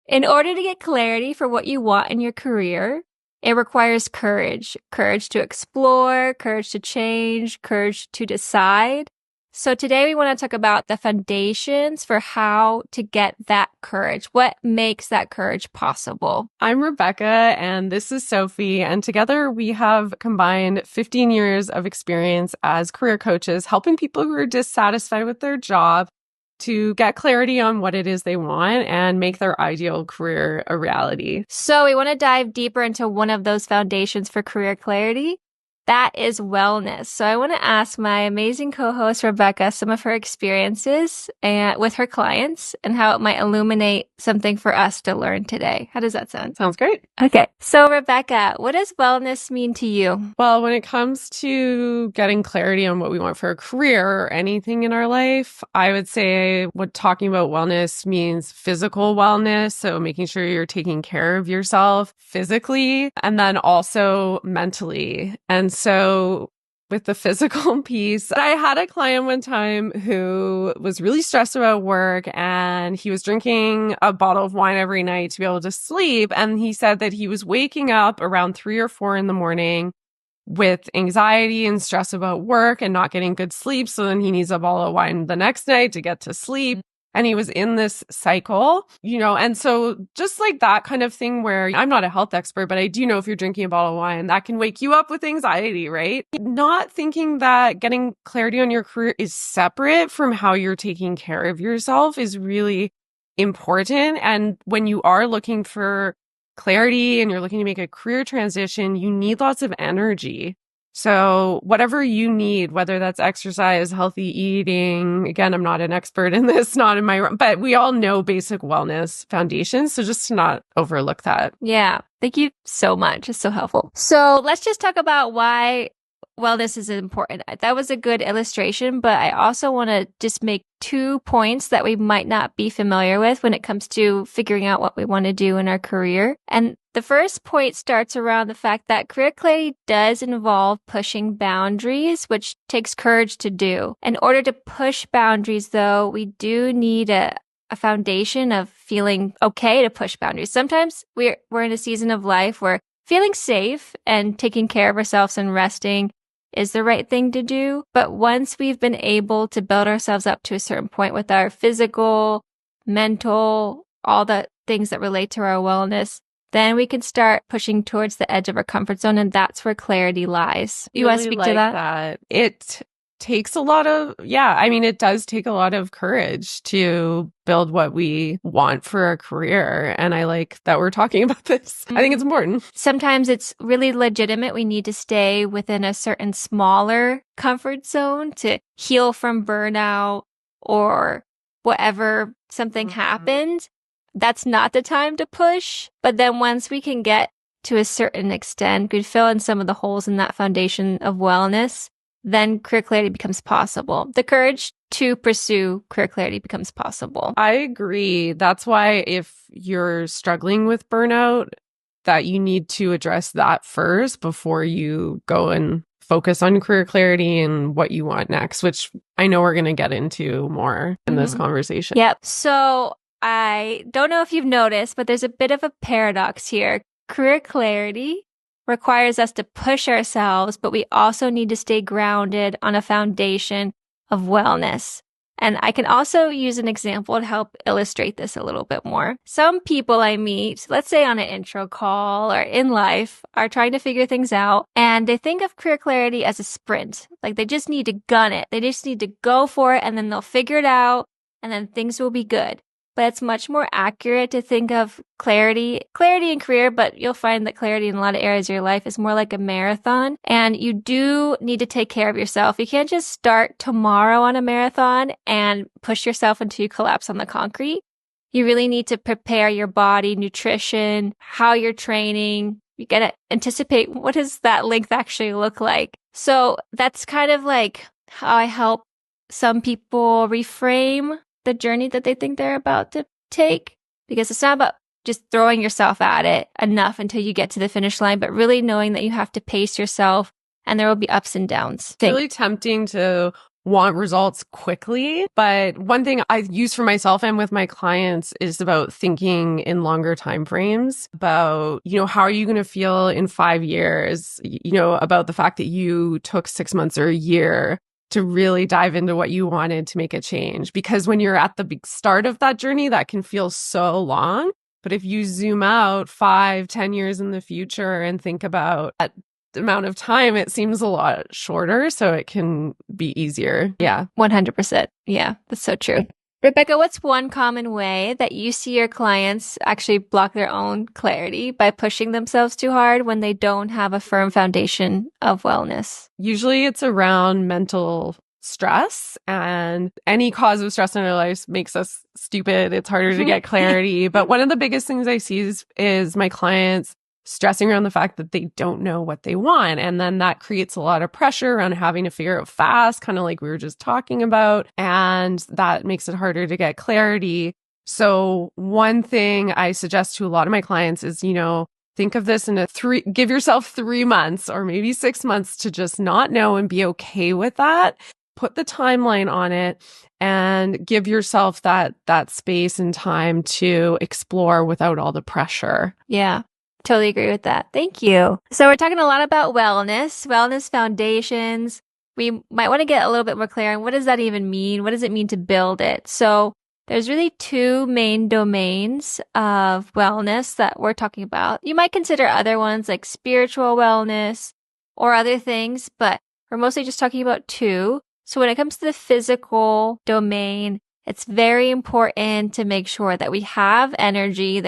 In order to get clarity for what you want in your career, it requires courage. Courage to explore, courage to change, courage to decide. So today we want to talk about the foundations for how to get that courage. What makes that courage possible? I'm Rebecca and this is Sophie, and together we have combined 15 years of experience as career coaches, helping people who are dissatisfied with their job to get clarity on what it is they want and make their ideal career a reality. So we want to dive deeper into one of those foundations for career clarity. That is wellness. So I want to ask my amazing co-host, Rebecca, some of her experiences with her clients and how it might illuminate something for us to learn today. How does that sound? Sounds great. Okay. So Rebecca, what does wellness mean to you? Well, when it comes to getting clarity on what we want for a career or anything in our life, I would say what talking about wellness means physical wellness. So making sure you're taking care of yourself physically and then also mentally. And so with the physical piece, I had a client one time who was really stressed about work and he was drinking a bottle of wine every night to be able to sleep. And he said that he was waking up around 3 or 4 in the morning with anxiety and stress about work and not getting good sleep. So then he needs a bottle of wine the next night to get to sleep. And he was in this cycle, and so just like that kind of thing where I'm not a health expert, but I do know if you're drinking a bottle of wine, that can wake you up with anxiety, right? Not thinking that getting clarity on your career is separate from how you're taking care of yourself is really important. And when you are looking for clarity and you're looking to make a career transition, you need lots of energy. So whatever you need, whether that's exercise, healthy eating, again, I'm not an expert in this, not in my, but we all know basic wellness foundations. So just to not overlook that. Yeah. Thank you so much. It's so helpful. So let's just talk about why wellness is important. That was a good illustration, but I also want to just make 2 points that we might not be familiar with when it comes to figuring out what we want to do in our career. And the first point starts around the fact that career clarity does involve pushing boundaries, which takes courage to do. In order to push boundaries, though, we do need a foundation of feeling okay to push boundaries. Sometimes we're in a season of life where feeling safe and taking care of ourselves and resting is the right thing to do. But once we've been able to build ourselves up to a certain point with our physical, mental, all the things that relate to our wellness, then we can start pushing towards the edge of our comfort zone. And that's where clarity lies. You want to speak to that? It takes a lot of, it does take a lot of courage to build what we want for our career. And I like that we're talking about this. I think it's important. Sometimes it's really legitimate. We need to stay within a certain smaller comfort zone to heal from burnout or whatever something happened. That's not the time to push. But then once we can get to a certain extent, we fill in some of the holes in that foundation of wellness, then career clarity becomes possible. The courage to pursue career clarity becomes possible. I agree. That's why if you're struggling with burnout, that you need to address that first before you go and focus on career clarity and what you want next, which I know we're going to get into more in this conversation. Yep. So I don't know if you've noticed, but there's a bit of a paradox here. Career clarity requires us to push ourselves, but we also need to stay grounded on a foundation of wellness. And I can also use an example to help illustrate this a little bit more. Some people I meet, let's say on an intro call or in life, are trying to figure things out, and they think of career clarity as a sprint. Like they just need to gun it. They just need to go for it, and then they'll figure it out, and then things will be good. But it's much more accurate to think of clarity in career, but you'll find that clarity in a lot of areas of your life is more like a marathon. And you do need to take care of yourself. You can't just start tomorrow on a marathon and push yourself until you collapse on the concrete. You really need to prepare your body, nutrition, how you're training. You got to anticipate what does that length actually look like. So that's kind of like how I help some people reframe the journey that they think they're about to take, because it's not about just throwing yourself at it enough until you get to the finish line, but really knowing that you have to pace yourself and there will be ups and downs. It's really tempting to want results quickly. But one thing I use for myself and with my clients is about thinking in longer time frames about, how are you going to feel in 5 years, about the fact that you took 6 months or a year to really dive into what you wanted to make a change. Because when you're at the big start of that journey, that can feel so long. But if you zoom out 5, 10 years in the future and think about that amount of time, it seems a lot shorter. So it can be easier. Yeah. 100%. Yeah, that's so true. Rebecca, what's one common way that you see your clients actually block their own clarity by pushing themselves too hard when they don't have a firm foundation of wellness? Usually it's around mental stress, and any cause of stress in our lives makes us stupid. It's harder to get clarity. But one of the biggest things I see is my clients stressing around the fact that they don't know what they want. And then that creates a lot of pressure around having to figure out fast, kind of like we were just talking about. And that makes it harder to get clarity. So one thing I suggest to a lot of my clients is, think of this in give yourself 3 months or maybe 6 months to just not know and be okay with that. Put the timeline on it and give yourself that space and time to explore without all the pressure. Yeah. Totally agree with that. Thank you. So we're talking a lot about wellness foundations. We might want to get a little bit more clear on what does that even mean? What does it mean to build it? So there's really 2 main domains of wellness that we're talking about. You might consider other ones like spiritual wellness or other things, but we're mostly just talking about 2. So when it comes to the physical domain, it's very important to make sure that we have energy,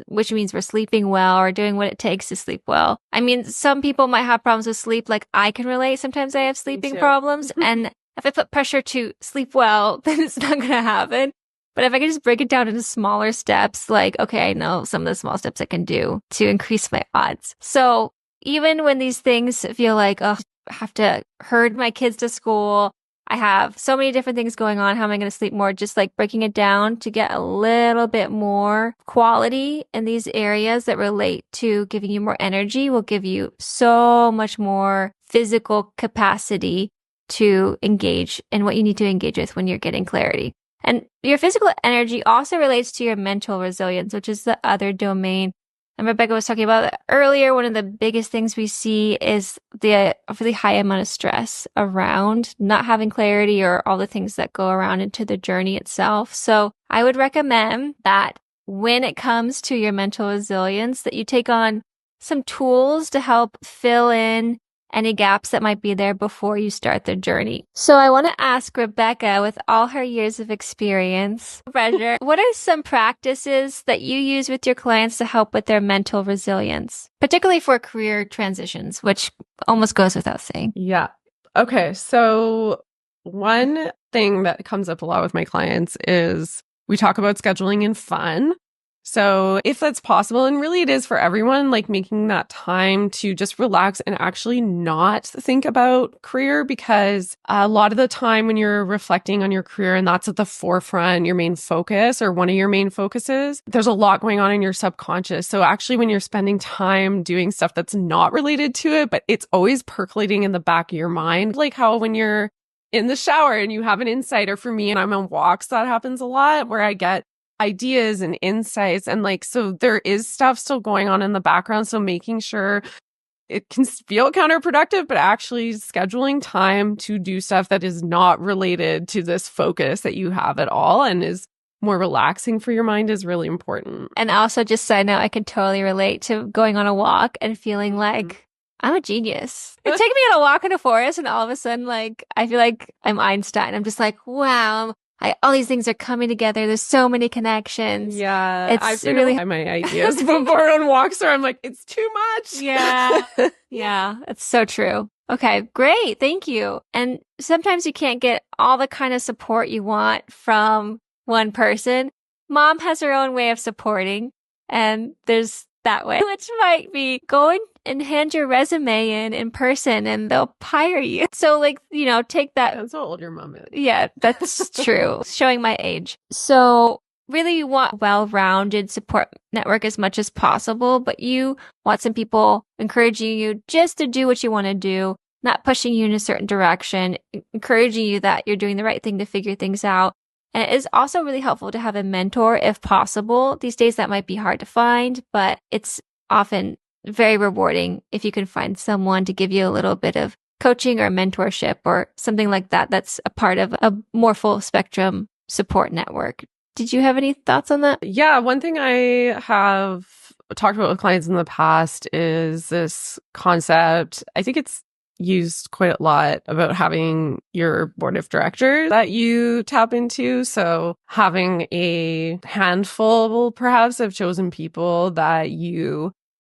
which means we're sleeping well or doing what it takes to sleep well. I mean, some people might have problems with sleep, like I can relate. Sometimes I have sleeping problems. And if I put pressure to sleep well, then it's not going to happen. But if I can just break it down into smaller steps, like, okay, I know some of the small steps I can do to increase my odds. So even when these things feel like, oh, I have to herd my kids to school, I have so many different things going on. How am I going to sleep more? Just like breaking it down to get a little bit more quality in these areas that relate to giving you more energy will give you so much more physical capacity to engage in what you need to engage with when you're getting clarity. And your physical energy also relates to your mental resilience, which is the other domain. And Rebecca was talking about that earlier. One of the biggest things we see is a really high amount of stress around not having clarity or all the things that go around into the journey itself. So I would recommend that when it comes to your mental resilience, that you take on some tools to help fill in any gaps that might be there before you start the journey. So I want to ask Rebecca, with all her years of experience, what are some practices that you use with your clients to help with their mental resilience, particularly for career transitions, which almost goes without saying? Yeah. Okay. So one thing that comes up a lot with my clients is we talk about scheduling and fun. So if that's possible, and really it is for everyone, like making that time to just relax and actually not think about career, because a lot of the time when you're reflecting on your career and that's at the forefront, your main focus or one of your main focuses, there's a lot going on in your subconscious. So actually when you're spending time doing stuff that's not related to it, but it's always percolating in the back of your mind, like how when you're in the shower and you have an insight, or for me, and I'm on walks, that happens a lot where I get ideas and insights. And like, so there is stuff still going on in the background. So making sure it can feel counterproductive, but actually scheduling time to do stuff that is not related to this focus that you have at all and is more relaxing for your mind is really important. And also, just side note, I can totally relate to going on a walk and feeling like I'm a genius. It's taking me on a walk in a forest and all of a sudden, like, I feel like I'm Einstein. I'm just like, wow, all these things are coming together. There's so many connections. Yeah. I've really had my ideas before on walks where I'm like, it's too much. Yeah. Yeah. It's so true. Okay. Great. Thank you. And sometimes you can't get all the kind of support you want from one person. Mom has her own way of supporting, and there's that way, which might be going and hand your resume in person and they'll hire you. So like, take that. That's how old your mom is. Yeah, that's true. Showing my age. So really you want a well-rounded support network as much as possible, but you want some people encouraging you just to do what you want to do, not pushing you in a certain direction, encouraging you that you're doing the right thing to figure things out. And it is also really helpful to have a mentor if possible. These days that might be hard to find, but it's often very rewarding if you can find someone to give you a little bit of coaching or mentorship or something like that that's a part of a more full spectrum support network. Did you have any thoughts on that? Yeah, one thing I have talked about with clients in the past is this concept. I think it's used quite a lot about having your board of directors that you tap into. So having a handful perhaps of chosen people that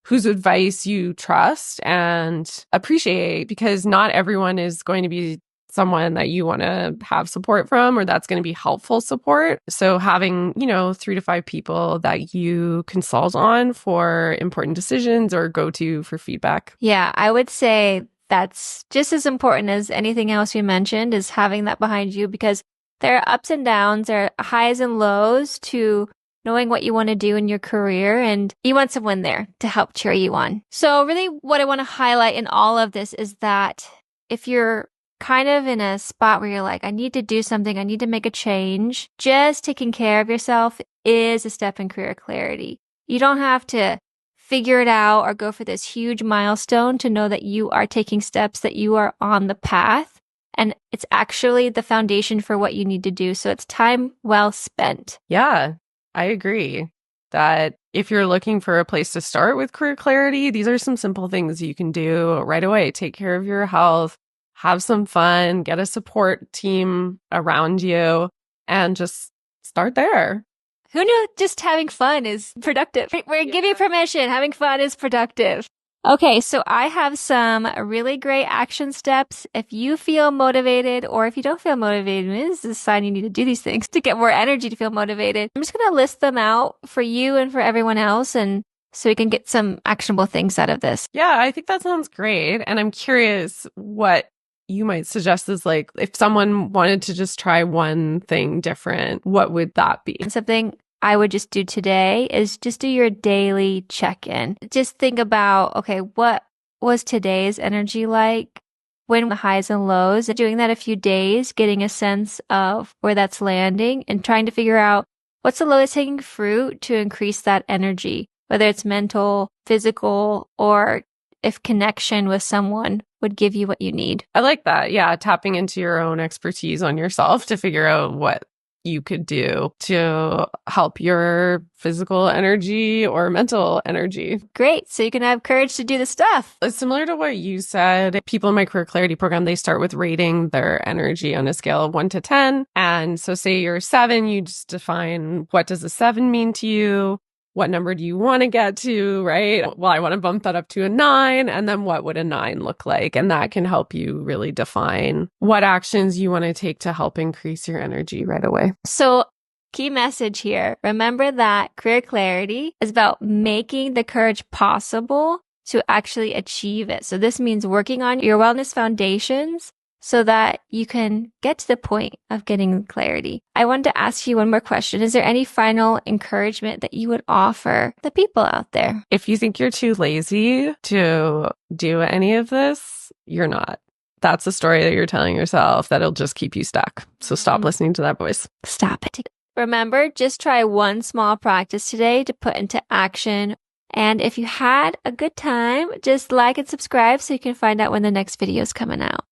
whose advice you trust and appreciate, because not everyone is going to be someone that you want to have support from or that's going to be helpful support. So having, 3 to 5 people that you consult on for important decisions or go to for feedback. Yeah, I would say that's just as important as anything else we mentioned, is having that behind you, because there are ups and downs, there are highs and lows to knowing what you want to do in your career, and you want someone there to help cheer you on. So really what I want to highlight in all of this is that if you're kind of in a spot where you're like, I need to do something, I need to make a change, just taking care of yourself is a step in career clarity. You don't have to figure it out or go for this huge milestone to know that you are taking steps, that you are on the path. And it's actually the foundation for what you need to do. So it's time well spent. Yeah, I agree that if you're looking for a place to start with career clarity, these are some simple things you can do right away. Take care of your health, have some fun, get a support team around you, and just start there. Who knew just having fun is productive? We give you permission. Having fun is productive. Okay, so I have some really great action steps. If you feel motivated, or if you don't feel motivated, this is a sign you need to do these things to get more energy to feel motivated. I'm just going to list them out for you and for everyone else, and so we can get some actionable things out of this. Yeah, I think that sounds great. And I'm curious what you might suggest is, like, if someone wanted to just try one thing different, what would that be? Something I would just do today is just do your daily check-in. Just think about, okay, what was today's energy like? When the highs and lows? Doing that a few days, getting a sense of where that's landing and trying to figure out what's the lowest hanging fruit to increase that energy, whether it's mental, physical, or if connection with someone would give you what you need. I like that. Yeah, tapping into your own expertise on yourself to figure out what you could do to help your physical energy or mental energy. Great. So you can have courage to do the stuff. It's similar to what you said. People in my career clarity program, they start with rating their energy on a scale of 1 to 10. And so say you're 7, you just define, what does a 7 mean to you? What number do you want to get to, right? Well, I want to bump that up to a 9. And then what would a 9 look like? And that can help you really define what actions you want to take to help increase your energy right away. So key message here, remember that career clarity is about making the courage possible to actually achieve it. So this means working on your wellness foundations so that you can get to the point of getting clarity. I wanted to ask you one more question. Is there any final encouragement that you would offer the people out there? If you think you're too lazy to do any of this, you're not. That's a story that you're telling yourself that'll just keep you stuck. So stop listening to that voice. Stop it. Remember, just try one small practice today to put into action. And if you had a good time, just like and subscribe so you can find out when the next video is coming out.